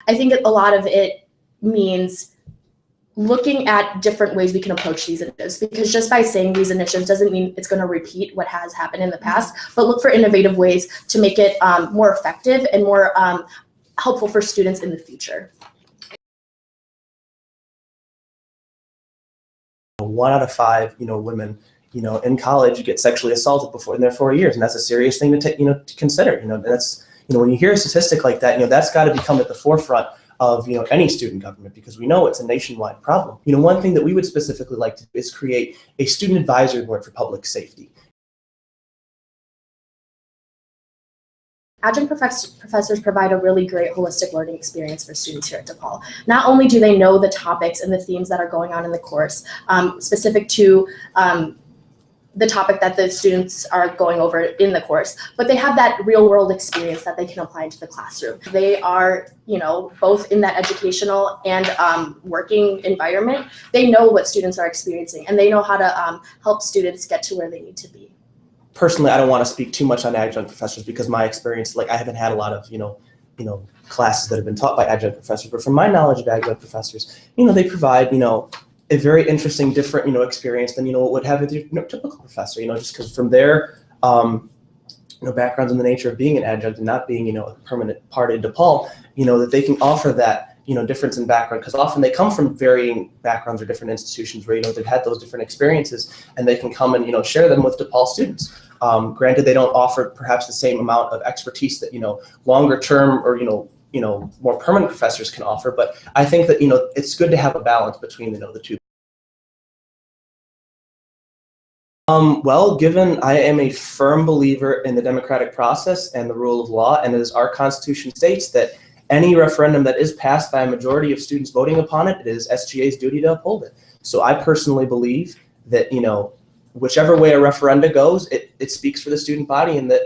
I think a lot of it means looking at different ways we can approach these initiatives, because just by saying these initiatives doesn't mean it's going to repeat what has happened in the past, but look for innovative ways to make it more effective and more helpful for students in the future. 1 out of 5, women, in college get sexually assaulted before in their 4 years, and that's a serious thing to consider. That's, when you hear a statistic like that, that's got to become at the forefront of any student government, because we know it's a nationwide problem. One thing that we would specifically like to do is create a student advisory board for public safety. Adjunct professors provide a really great holistic learning experience for students here at DePaul. Not only do they know the topics and the themes that are going on in the course, specific to the topic that the students are going over in the course, but they have that real world experience that they can apply into the classroom. They are, both in that educational and working environment. They know what students are experiencing, and they know how to help students get to where they need to be. Personally, I don't want to speak too much on adjunct professors, because my experience, I haven't had a lot of, classes that have been taught by adjunct professors, but from my knowledge of adjunct professors, they provide, a very interesting, different, experience than, what would have a typical professor, just because from their, backgrounds in the nature of being an adjunct and not being, a permanent part of DePaul, that they can offer that, difference in background, because often they come from varying backgrounds or different institutions where, they've had those different experiences, and they can come and, share them with DePaul students. Granted, they don't offer perhaps the same amount of expertise that, longer term or, more permanent professors can offer, but I think that, it's good to have a balance between, the two. Well, given I am a firm believer in the democratic process and the rule of law, and as our Constitution states that any referendum that is passed by a majority of students voting upon it, it is SGA's duty to uphold it. So I personally believe that, whichever way a referenda goes, it speaks for the student body, and that,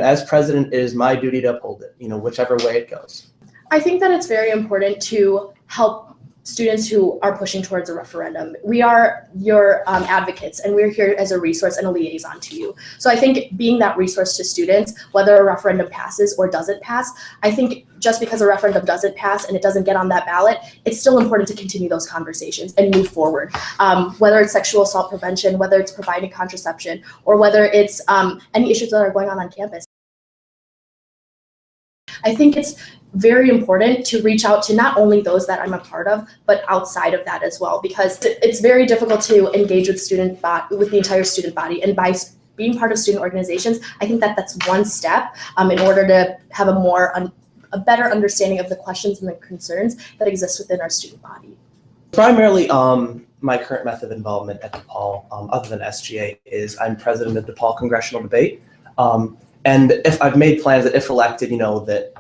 as president, it is my duty to uphold it, whichever way it goes. I think that it's very important to help students who are pushing towards a referendum. We are your advocates, and we're here as a resource and a liaison to you. So I think being that resource to students, whether a referendum passes or doesn't pass, I think just because a referendum doesn't pass and it doesn't get on that ballot, it's still important to continue those conversations and move forward. Whether it's sexual assault prevention, whether it's providing contraception, or whether it's any issues that are going on campus. I think it's very important to reach out to not only those that I'm a part of, but outside of that as well, because it's very difficult to engage with the entire student body. And by being part of student organizations, I think that that's one step in order to have a better understanding of the questions and the concerns that exist within our student body. Primarily, my current method of involvement at DePaul, other than SGA, is I'm president of DePaul Congressional Debate. And if I've made plans that if elected, that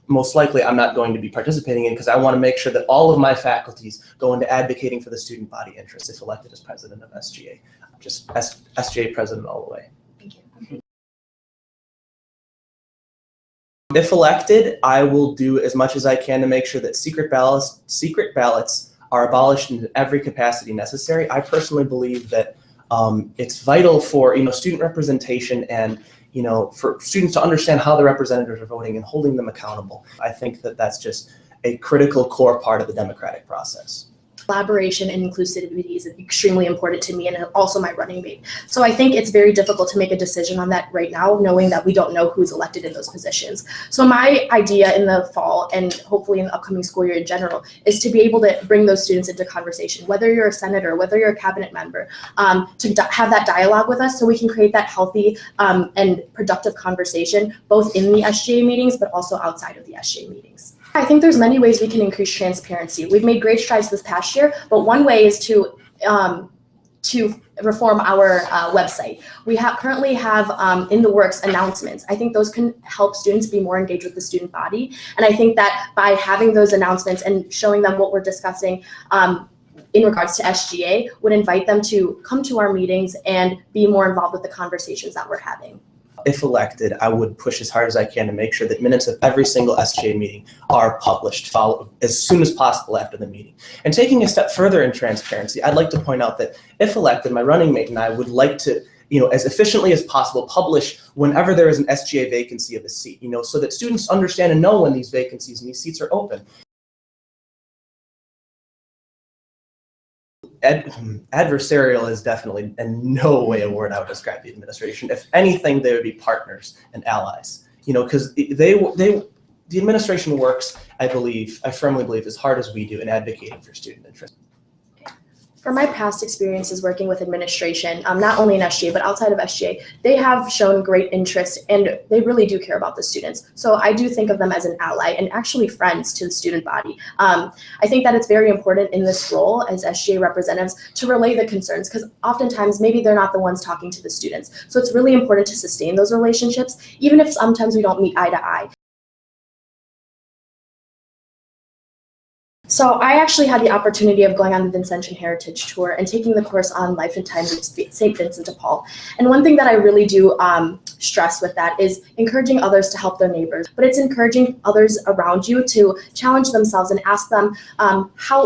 most likely I'm not going to be participating in, because I want to make sure that all of my faculties go into advocating for the student body interests if elected as president of SGA. Just SGA president all the way. Thank you. If elected, I will do as much as I can to make sure that secret ballots are abolished in every capacity necessary. I personally believe that it's vital for student representation and for students to understand how the representatives are voting and holding them accountable. I think that that's just a critical core part of the democratic process. Collaboration and inclusivity is extremely important to me, and also my running mate. So I think it's very difficult to make a decision on that right now, knowing that we don't know who's elected in those positions. So my idea in the fall, and hopefully in the upcoming school year in general, is to be able to bring those students into conversation, whether you're a senator, whether you're a cabinet member, to have that dialogue with us so we can create that healthy and productive conversation, both in the SGA meetings, but also outside of the SGA meetings. I think there's many ways we can increase transparency. We've made great strides this past year, but one way is to reform our website. We currently have in the works announcements. I think those can help students be more engaged with the student body. And I think that by having those announcements and showing them what we're discussing in regards to SGA would invite them to come to our meetings and be more involved with the conversations that we're having. If elected, I would push as hard as I can to make sure that minutes of every single SGA meeting are published as soon as possible after the meeting. And taking a step further in transparency, I'd like to point out that if elected, my running mate and I would like to, as efficiently as possible, publish whenever there is an SGA vacancy of a seat, so that students understand and know when these vacancies and these seats are open. adversarial is definitely in no way a word I would describe the administration. If anything, they would be partners and allies. Because the administration works, I firmly believe, as hard as we do in advocating for student interest. From my past experiences working with administration, not only in SGA, but outside of SGA, they have shown great interest and they really do care about the students. So I do think of them as an ally and actually friends to the student body. I think that it's very important in this role as SGA representatives to relay the concerns, because oftentimes maybe they're not the ones talking to the students. So it's really important to sustain those relationships, even if sometimes we don't meet eye to eye. So I actually had the opportunity of going on the Vincentian Heritage Tour and taking the course on Life and Times of St. Vincent de Paul. And one thing that I really do stress with that is encouraging others to help their neighbors, but it's encouraging others around you to challenge themselves and ask them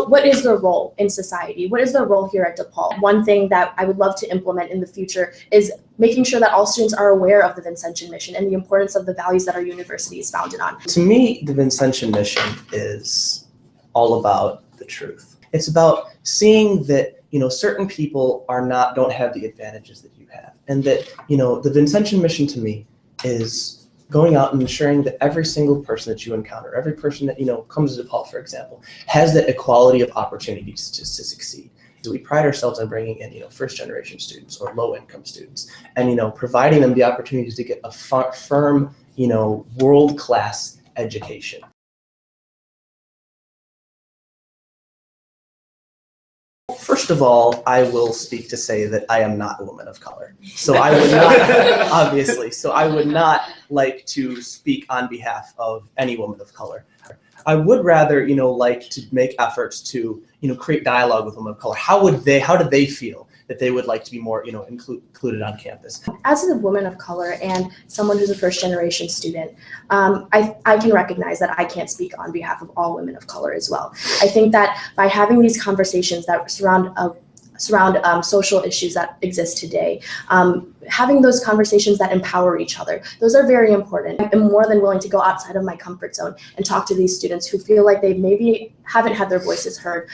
what is their role in society? What is their role here at DePaul? One thing that I would love to implement in the future is making sure that all students are aware of the Vincentian mission and the importance of the values that our university is founded on. To me, the Vincentian mission is all about the truth. It's about seeing that, certain people don't have the advantages that you have. And that, the Vincentian mission to me is going out and ensuring that every single person that you encounter, every person that, comes to DePaul, for example, has that equality of opportunities to succeed. So we pride ourselves on bringing in, first generation students or low income students and, providing them the opportunities to get a firm, world-class education. First of all, I will speak to say that I am not a woman of color. So I would not, obviously, so I would not like to speak on behalf of any woman of color. I would rather, like to make efforts to, create dialogue with women of color. How do they feel that they would like to be more, included on campus? As a woman of color and someone who's a first generation student, I can recognize that I can't speak on behalf of all women of color as well. I think that by having these conversations that surround social issues that exist today, having those conversations that empower each other, those are very important. I'm more than willing to go outside of my comfort zone and talk to these students who feel like they maybe haven't had their voices heard.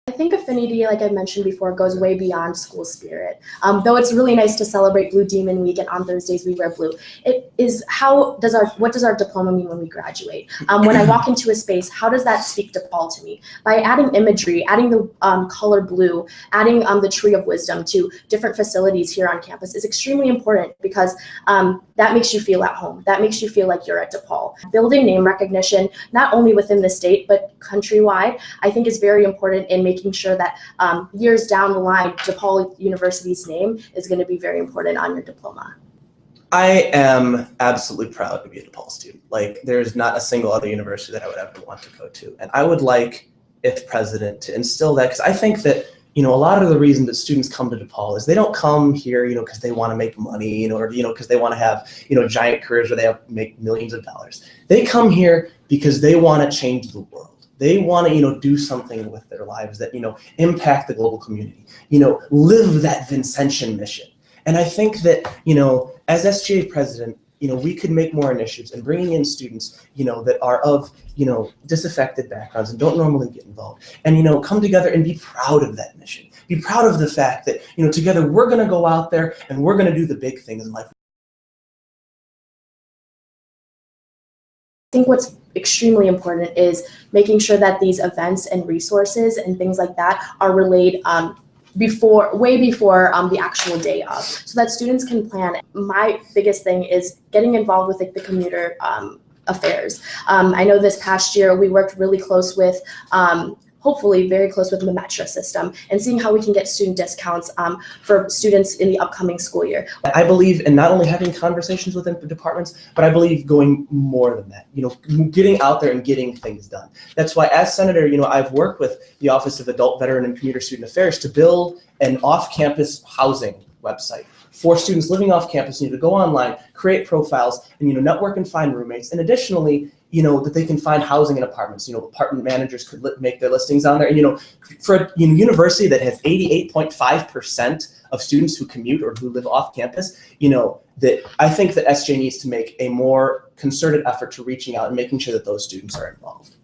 I think affinity, like I mentioned before, goes way beyond school spirit. Though it's really nice to celebrate Blue Demon Week and on Thursdays we wear blue. It is what does our diploma mean when we graduate? When I walk into a space, how does that speak DePaul to me? By adding imagery, adding the color blue, adding the tree of wisdom to different facilities here on campus is extremely important because that makes you feel at home. That makes you feel like you're at DePaul. Building name recognition, not only within the state, but countrywide, I think is very important in making sure that years down the line, DePaul University's name is going to be very important on your diploma. I am absolutely proud to be a DePaul student. Like, there's not a single other university that I would ever want to go to. And I would like, if president, to instill that, because I think that, a lot of the reason that students come to DePaul is they don't come here, because they want to make money, or, because they want to have, giant careers where they make millions of dollars. They come here because they want to change the world. They want to, do something with their lives that, impact the global community, live that Vincentian mission. And I think that, as SGA president, we could make more initiatives and bringing in students, that are of, disaffected backgrounds and don't normally get involved and, come together and be proud of that mission. Be proud of the fact that, together we're going to go out there and we're going to do the big things in life. I think what's extremely important is making sure that these events and resources and things like that are relayed way before the actual day of, so that students can plan. My biggest thing is getting involved with the commuter affairs. I know this past year we worked really close with hopefully very close with the Metro system and seeing how we can get student discounts for students in the upcoming school year. I believe in not only having conversations within the departments, but I believe going more than that, getting out there and getting things done. That's why as senator, I've worked with the Office of Adult, Veteran, and Commuter Student Affairs to build an off-campus housing website for students living off campus, to go online, create profiles, and network and find roommates. And additionally, that they can find housing in apartments. Apartment managers could make their listings on there. And for a university that has 88.5% of students who commute or who live off campus, that I think that SJ needs to make a more concerted effort to reaching out and making sure that those students are involved.